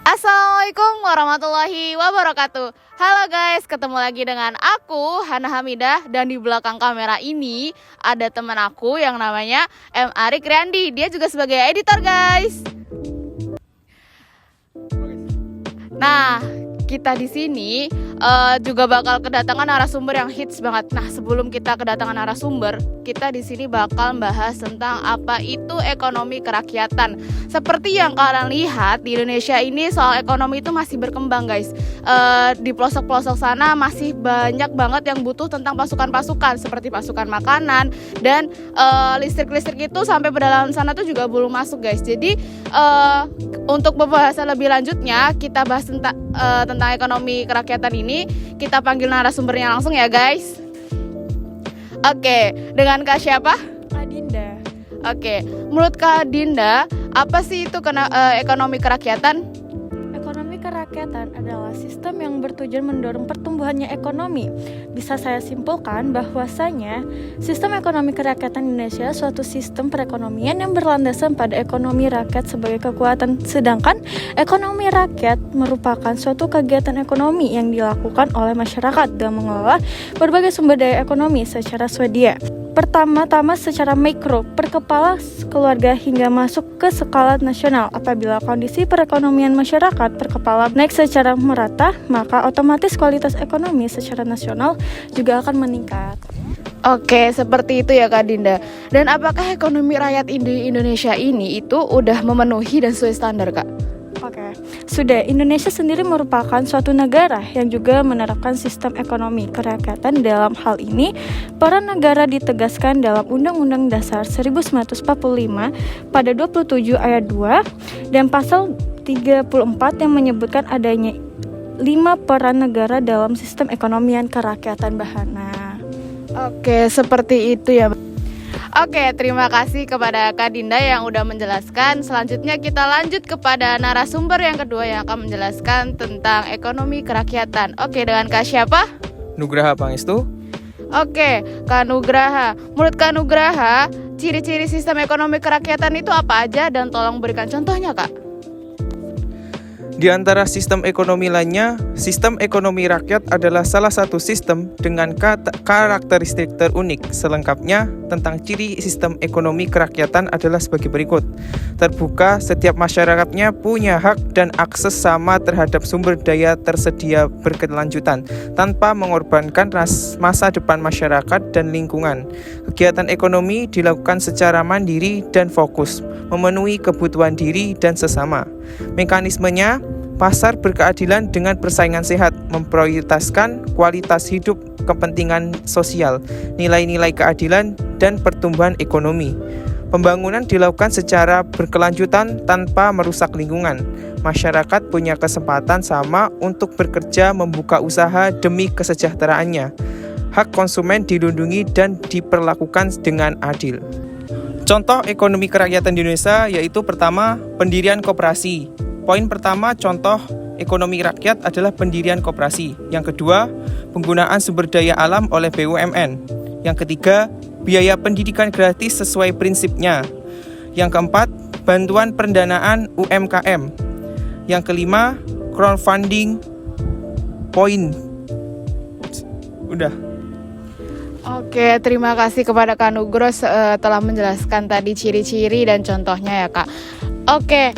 Assalamualaikum warahmatullahi wabarakatuh. Halo guys, ketemu lagi dengan aku Hana Hamidah. Dan di belakang kamera ini ada teman aku yang namanya M. Arik Riyandi. Dia juga sebagai editor guys. Nah, kita di sini juga bakal kedatangan narasumber yang hits banget. Nah, sebelum kita kedatangan narasumber, kita di sini bakal bahas tentang apa itu ekonomi kerakyatan. Seperti yang kalian lihat, di Indonesia ini soal ekonomi itu masih berkembang guys. Di pelosok-pelosok sana masih banyak banget yang butuh tentang pasukan-pasukan seperti pasukan makanan dan listrik-listrik itu sampai pedalaman sana tuh juga belum masuk guys. Jadi untuk pembahasan lebih lanjutnya kita bahas tentang ekonomi kerakyatan ini, kita panggil narasumbernya langsung ya guys. Oke, dengan Kak siapa? Kak Dinda. Oke, menurut Kak Dinda, apa sih itu ekonomi kerakyatan? Ekonomi kerakyatan adalah sistem yang bertujuan mendorong pertumbuhannya ekonomi. Bisa saya simpulkan bahwasanya sistem ekonomi kerakyatan Indonesia suatu sistem perekonomian yang berlandasan pada ekonomi rakyat sebagai kekuatan. Sedangkan ekonomi rakyat merupakan suatu kegiatan ekonomi yang dilakukan oleh masyarakat dalam mengelola berbagai sumber daya ekonomi secara swadaya. Pertama-tama secara mikro, per kepala keluarga hingga masuk ke skala nasional. Apabila kondisi perekonomian masyarakat per kepala naik secara merata, maka otomatis kualitas ekonomi secara nasional juga akan meningkat. Oke, seperti itu ya Kak Dinda. Dan apakah ekonomi rakyat di Indonesia ini itu udah memenuhi dan sesuai standar Kak? Oke, sudah. Indonesia sendiri merupakan suatu negara yang juga menerapkan sistem ekonomi kerakyatan. Dalam hal ini, peran negara ditegaskan dalam Undang-Undang Dasar 1945 pada 27 ayat 2 dan pasal 34 yang menyebutkan adanya 5 peran negara dalam sistem ekonomian kerakyatan Bahana. Oke, seperti itu ya. Oke, terima kasih kepada Kak Dinda yang udah menjelaskan. Selanjutnya kita lanjut kepada narasumber yang kedua yang akan menjelaskan tentang ekonomi kerakyatan. Oke, dengan Kak siapa? Nugraha Pangestu. Oke, Kak Nugraha. Menurut Kak Nugraha, ciri-ciri sistem ekonomi kerakyatan itu apa aja dan tolong berikan contohnya Kak. Di antara sistem ekonomi lainnya, sistem ekonomi rakyat adalah salah satu sistem dengan karakteristik terunik. Selengkapnya, tentang ciri sistem ekonomi kerakyatan adalah sebagai berikut. Terbuka, setiap masyarakatnya punya hak dan akses sama terhadap sumber daya tersedia berkelanjutan, tanpa mengorbankan masa depan masyarakat dan lingkungan. Kegiatan ekonomi dilakukan secara mandiri dan fokus, memenuhi kebutuhan diri dan sesama. Mekanismenya, pasar berkeadilan dengan persaingan sehat, memprioritaskan kualitas hidup, kepentingan sosial, nilai-nilai keadilan, dan pertumbuhan ekonomi. Pembangunan dilakukan secara berkelanjutan tanpa merusak lingkungan. Masyarakat punya kesempatan sama untuk bekerja membuka usaha demi kesejahteraannya. Hak konsumen dilindungi dan diperlakukan dengan adil. Contoh ekonomi kerakyatan di Indonesia yaitu pertama, pendirian koperasi. Poin pertama contoh ekonomi rakyat adalah pendirian koperasi. Yang kedua, penggunaan sumber daya alam oleh BUMN. Yang ketiga, biaya pendidikan gratis sesuai prinsipnya. Yang keempat, bantuan pendanaan UMKM. Yang kelima, crowdfunding. Poin. Udah. Oke, terima kasih kepada Kak Nugros telah menjelaskan tadi ciri-ciri dan contohnya ya Kak. Oke,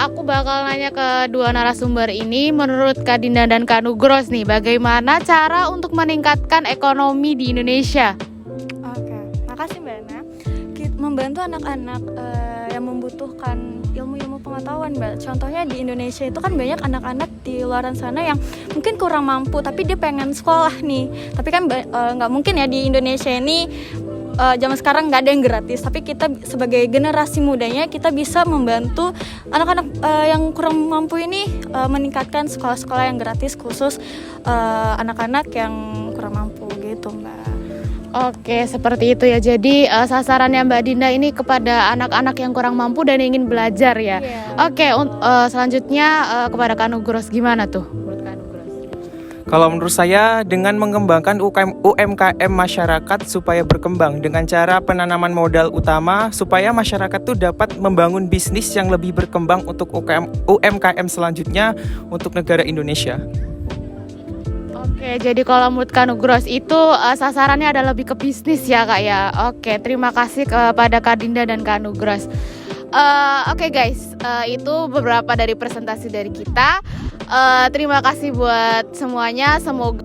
aku bakal nanya ke dua narasumber ini. Menurut Kak Dinda dan Kak Nugros nih, bagaimana cara untuk meningkatkan ekonomi di Indonesia? Oke, makasih Mbak Ana. Membantu anak-anak yang membutuhkan ilmu-ilmu pengetahuan Mbak. Contohnya di Indonesia itu kan banyak anak-anak di luar sana yang mungkin kurang mampu tapi dia pengen sekolah nih. Tapi kan nggak mungkin ya di Indonesia ini zaman sekarang nggak ada yang gratis. Tapi kita sebagai generasi mudanya kita bisa membantu anak-anak yang kurang mampu ini meningkatkan sekolah-sekolah yang gratis khusus anak-anak yang kurang mampu gitu Mbak. Oke, seperti itu ya. Jadi sasarannya Mbak Dinda ini kepada anak-anak yang kurang mampu dan ingin belajar ya. Yeah. Oke, selanjutnya kepada Kak Nugros gimana tuh? Menurut Kak Nugros? Kalau menurut saya, dengan mengembangkan UMKM masyarakat supaya berkembang dengan cara penanaman modal utama, supaya masyarakat tuh dapat membangun bisnis yang lebih berkembang untuk UMKM selanjutnya untuk negara Indonesia. Oke, jadi kalau menurut Kak Nugros itu sasarannya adalah lebih ke bisnis ya Kak ya. Oke, terima kasih kepada Kak Dinda dan Kak Nugros. Oke guys, itu beberapa dari presentasi dari kita. Terima kasih buat semuanya. Semoga